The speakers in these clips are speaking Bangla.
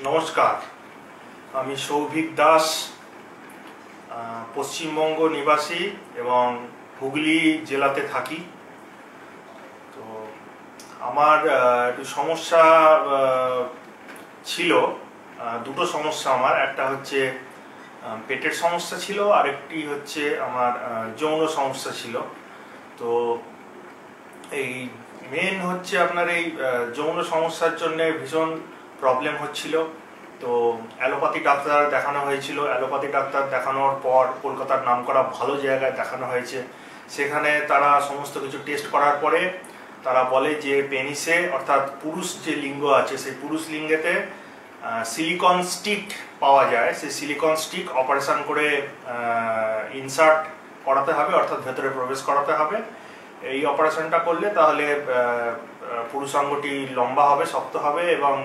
নমস্কার, আমি সৌভিক দাস, পশ্চিমবঙ্গ নিবাসী এবং হুগলি জেলাতে থাকি। তো আমার একটু সমস্যা ছিল, দুটো সমস্যা আমার। একটা হচ্ছে পেটের সমস্যা ছিল, আরেকটি হচ্ছে আমার যৌন সমস্যা ছিল। তো এই মেন হচ্ছে আপনার এই যৌন সমস্যার জন্য ভীষণ প্রবলেম হচ্ছিল। তো অ্যালোপ্যাথি ডাক্তার দেখানো হয়েছিল। অ্যালোপ্যাথি ডাক্তার দেখানোর পর কলকাতার নামকরা ভালো জায়গায় দেখানো হয়েছে। সেখানে তারা সমস্ত কিছু টেস্ট করার পরে তারা বলে যে পেনিসে, অর্থাৎ পুরুষ যে লিঙ্গ আছে সেই পুরুষ লিঙ্গেতে সিলিকন স্টিক পাওয়া যায়। সেই সিলিকন স্টিক অপারেশন করে ইনসার্ট করাতে হবে, অর্থাৎ ভেতরে প্রবেশ করাতে হবে। এই অপারেশনটা করলে তাহলে পুরুষাঙ্গটি লম্বা হবে, শক্ত হবে এবং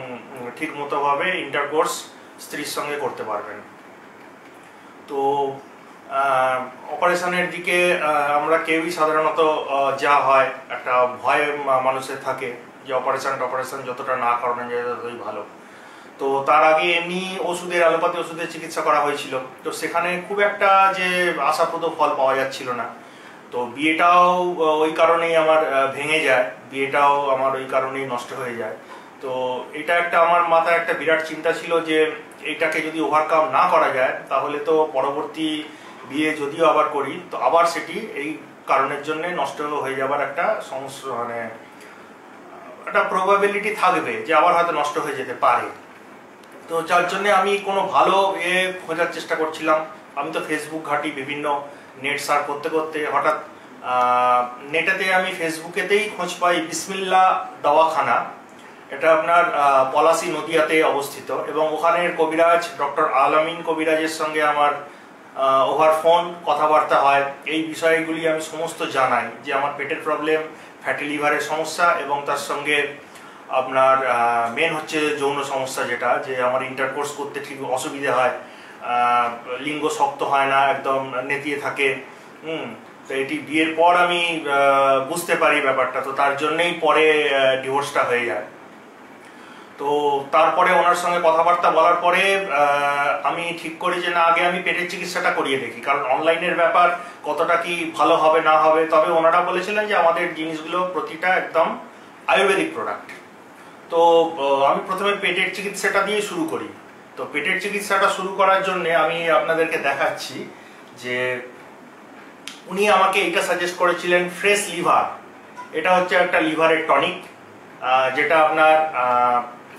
ঠিক মতোভাবে ইন্টারকোর্স স্ত্রীর সঙ্গে করতে পারবেন। তো অপারেশনের দিকে আমরা কেউই সাধারণত যা হয় একটা ভয় মানুষের থাকে যে অপারেশন যতটা না করানো যায় ততই ভালো। তো তার আগে এমনি অ্যালোপ্যাথি ওষুধের চিকিৎসা করা হয়েছিল। তো সেখানে খুব একটা যে আশাপ্রদ ফল পাওয়া যাচ্ছিল না। তো বিয়েটাও ওই কারণেই আমার ভেঙে যায়, বিয়েটাও আমার ওই কারণেই নষ্ট হয়ে যায়। তো এটা একটা আমার মাথায় একটা বিরাট চিন্তা ছিল যে এইটাকে যদি ওভারকাম না করা যায় তাহলে তো পরবর্তী বিয়ে যদিও আবার করি তো আবার সেটি এই কারণের জন্য নষ্ট হয়ে যাবার একটা সমস্যা, মানে একটা প্রবাবিলিটি থাকবে যে আবার হয়তো নষ্ট হয়ে যেতে পারে। তো যার জন্য আমি কোনো ভালো খোঁজার চেষ্টা করছিলাম। আমি তো ফেসবুক ঘাঁটি, বিভিন্ন নেট সার্চ করতে করতে হঠাৎ নেটেতে আমি ফেসবুকেতেই খোঁজ পাই বিসমিল্লাহ দাওয়াখানা। এটা আপনার পলাশী নদিয়াতে অবস্থিত এবং ওখানের কবিরাজ ডক্টর আলামিন কবিরাজের সঙ্গে আমার ওভার ফোন কথাবার্তা হয়। এই বিষয়গুলি আমি সমস্ত জানাই যে আমার পেটের প্রবলেম, ফ্যাটি লিভারের সমস্যা এবং তার সঙ্গে আপনার মেন হচ্ছে যৌন সমস্যা, যেটা যে আমার ইন্টারকোর্স করতে ঠিক অসুবিধা হয়, লিঙ্গ শক্ত হয় না, একদম নেতিয়ে থাকে। তো এটি বিয়ের পর আমি বুঝতে পারি ব্যাপারটা। তো তার জন্যই পরে ডিভোর্সটা হয়ে যায়। তো তারপরে ওনার সঙ্গে কথাবার্তা বলার পরে আমি ঠিক করি যে না, আগে আমি পেটের চিকিৎসাটা করিয়ে দেখি, কারণ অনলাইনের ব্যাপার কতটা কি ভালো হবে না হবে। তবে ওনারা বলেছিলেন যে আমাদের জিনিসগুলো প্রতিটা একদম আয়ুর্বেদিক প্রোডাক্ট। তো আমি প্রথমে পেটের চিকিৎসাটা দিয়ে শুরু করি। তো পেটের চিকিৎসাটা শুরু করার জন্য আমি আপনাদেরকে দেখাচ্ছি যে উনি আমাকে এইটা সাজেস্ট করেছিলেন, ফ্রেশ লিভার। এটা হচ্ছে একটা লিভারের টনিক, যেটা আপনার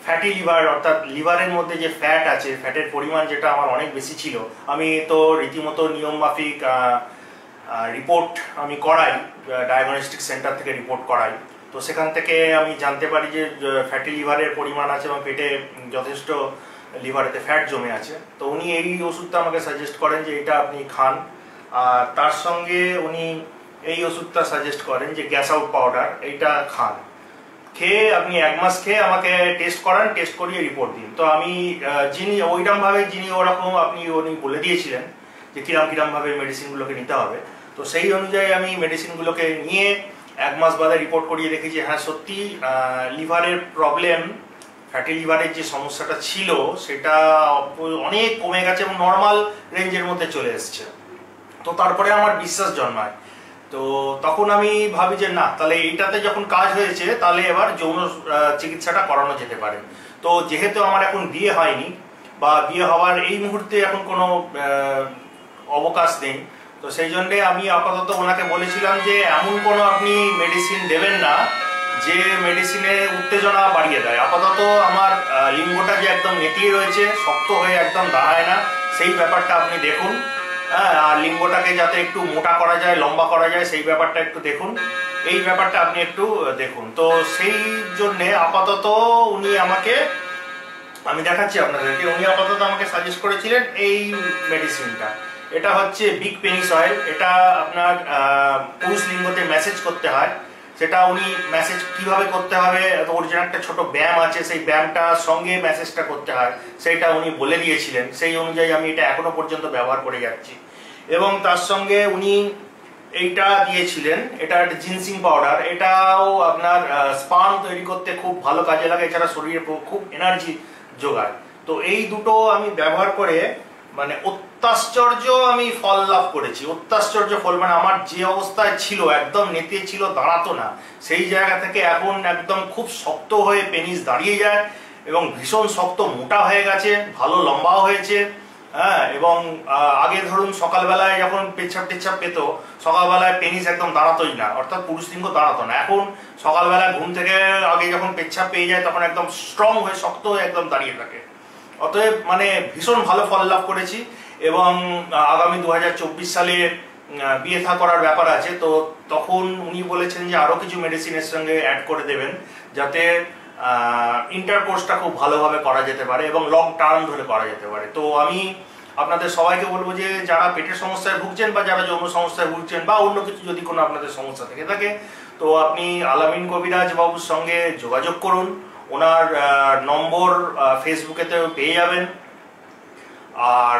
ফ্যাটি লিভার, অর্থাৎ লিভারের মধ্যে যে ফ্যাট আছে, ফ্যাটের পরিমাণ যেটা আমার অনেক বেশি ছিল। আমি তো রীতিমতো নিয়ম মাফিক রিপোর্ট আমি করাই, ডায়াগনস্টিক সেন্টার থেকে রিপোর্ট করাই। তো সেখান থেকে আমি জানতে পারি যে ফ্যাটি লিভারের পরিমাণ আছে এবং পেটে যথেষ্ট লিভারেতে ফ্যাট জমে আছে। তো উনি এই ওষুধটা আমাকে সাজেস্ট করেন যে এটা আপনি খান। আর তার সঙ্গে উনি এই ওষুধটা সাজেস্ট করেন যে গ্যাস আউট পাউডার, এইটা খান। খেয়ে আপনি 1 মাস খেয়ে আমাকে টেস্ট করান, টেস্ট করিয়ে রিপোর্ট দিন। তো আমি যিনি ওরকম উনি বলে দিয়েছিলেন যে কিরম ভাবে মেডিসিনগুলোকে নিতে হবে। তো সেই অনুযায়ী আমি মেডিসিনগুলোকে নিয়ে 1 মাস বাদে রিপোর্ট করিয়ে দেখি যে হ্যাঁ সত্যি লিভারের প্রবলেম, ফ্যাটি লিভারের যে সমস্যাটা ছিল সেটা অনেক কমে গেছে এবং নর্মাল রেঞ্জের মধ্যে চলে এসছে। তো তারপরে আমার বিশ্বাস জন্মায়। তো তখন আমি ভাবি যে না, তাহলে এইটাতে যখন কাজ হয়েছে তাহলে এবার যৌন চিকিৎসাটা করানো যেতে পারে। তো যেহেতু আমার এখন বিয়ে হয়নি বা বিয়ে হওয়ার এই মুহূর্তে এখন কোনো অবকাশ নেই, তো সেই জন্যে আমি আপাতত ওনাকে বলেছিলাম যে এমন কোনো আপনি মেডিসিন দেবেন না যে মেডিসিনে উত্তেজনা বাড়িয়ে দেয়। আপাতত আমার লিঙ্গটা যে একদম নেতিয়ে রয়েছে, শক্ত হয়ে একদম দাঁড়ায় না, সেই ব্যাপারটা আপনি দেখুন। হ্যাঁ, আর লিঙ্গটাকে যাতে একটু মোটা করা যায়, লম্বা করা যায়, সেই ব্যাপারটা একটু দেখুন। এই ব্যাপারটা আপনি একটু দেখুন। তো সেই জন্যে আপাতত আমি দেখাচ্ছি আপনাদেরকে, উনি আপাতত আমাকে সাজেস্ট করেছিলেন এই মেডিসিনটা। এটা হচ্ছে বিগ পেনিস অয়েল। এটা আপনার পুরুষ লিঙ্গতে ম্যাসেজ করতে হয়। সেটা উনি ম্যাসেজ কিভাবে করতে হবে, ওর যে একটা ছোট ব্যায়াম আছে, সেই ব্যায়ামটার সঙ্গে ম্যাসেজটা করতে হয়, সেইটা উনি বলে দিয়েছিলেন। সেই অনুযায়ী আমি এটা এখনো পর্যন্ত ব্যবহার করে যাচ্ছি। এবং তার সঙ্গে উনি এইটা দিয়েছিলেন, এটা একটা জিনসিং পাউডার। এটাও আপনার স্পার্ম তৈরি করতে খুব ভালো কাজে লাগে, এছাড়া শরীরে খুব এনার্জি যোগায়। তো তো এই দুটো আমি ব্যবহার করে মানে অত্যাশ্চর্য আমি ফল লাভ করেছি। অত্যাশ্চর্য ফল মানে আমার যে অবস্থায় ছিল একদম নেতিয়ে ছিল, দাঁড়াতো না, সেই জায়গা থেকে এখন একদম খুব শক্ত হয়ে পেনিস দাঁড়িয়ে যায় এবং ভীষণ শক্ত মোটা হয়ে গেছে, ভালো লম্বাও হয়েছে। হ্যাঁ, এবং আগে ধরুন সকালবেলায় যখন পেচ্ছাপ টেচ্ছাপ পেত, সকালবেলায় পেনিস একদম দাঁড়াতোই না, অর্থাৎ পুরুষ লিঙ্গ দাঁড়াতো না। এখন সকালবেলায় ঘুম থেকে আগে যখন পেচ্ছাপ পেয়ে যায় তখন একদম স্ট্রং হয়ে শক্ত হয়ে একদম দাঁড়িয়ে থাকে। অতএব মানে ভীষণ ভালো ফল লাভ করেছি এবং আগামী 2024 সালে বিয়ে থা করার ব্যাপার আছে। তো তখন উনি বলেছেন যে আরও কিছু মেডিসিনের সঙ্গে অ্যাড করে দেবেন যাতে ইন্টারকোর্সটা খুব ভালোভাবে করা যেতে পারে এবং লং টার্ম ধরে করা যেতে পারে। তো আমি আপনাদের সবাইকে বলবো যে যারা পেটের সমস্যায় ভুগছেন বা যারা যৌন সমস্যায় ভুগছেন বা অন্য কিছু যদি কোনো আপনাদের সমস্যা থেকে থাকে, তো আপনি আলামিন কবিরাজ বাবুর সঙ্গে যোগাযোগ করুন। ওনার নম্বর ফেসবুকেতেও পেয়ে যাবেন। আর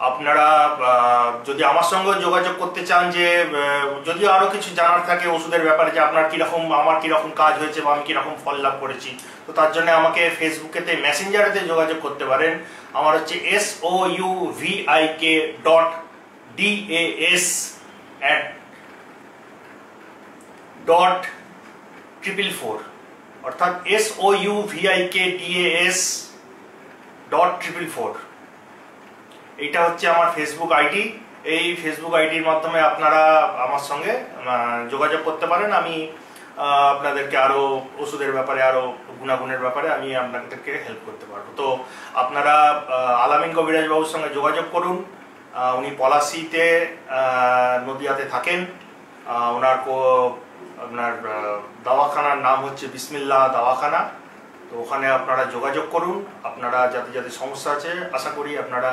আপনারা যদি আমার সঙ্গে যোগাযোগ করতে চান, যে যদি আরও কিছু জানার থাকে ওষুধের ব্যাপারে, যে আপনার কীরকম আমার কীরকম কাজ হয়েছে বা আমি কীরকম ফল লাভ করেছি, তো তার জন্য আমাকে ফেসবুকেতে মেসেঞ্জারেতে যোগাযোগ করতে পারেন। আমার হচ্ছে souvik.das@.444, অর্থাৎ souvik.das.444। এইটা হচ্ছে আমার ফেসবুক আইডি। এই ফেসবুক আইডির মাধ্যমে আপনারা আমার সঙ্গে যোগাযোগ করতে পারেন। আমি আপনাদেরকে আরও ওষুধের ব্যাপারে, আরও গুণাগুণের ব্যাপারে আমি আপনাদেরকে হেল্প করতে পারবো। তো আপনারা আলামিন কবিরাজ বাবুর সঙ্গে যোগাযোগ করুন। উনি পলাশিতে নদিয়াতে থাকেন। ওনার আপনার দাওয়াখানার নাম হচ্ছে বিসমিল্লাহ দাওয়াখানা। তো ওখানে আপনারা যোগাযোগ করুন। আপনারা যাদের সমস্যা আছে আশা করি আপনারা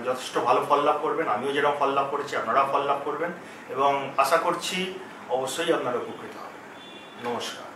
যথেষ্ট ভালো ফল লাভ করবেন। আমিও যেরকম ফল লাভ করেছি আপনারাও ফল লাভ করবেন এবং আশা করছি অবশ্যই আপনারা উপকৃত হবেন। নমস্কার।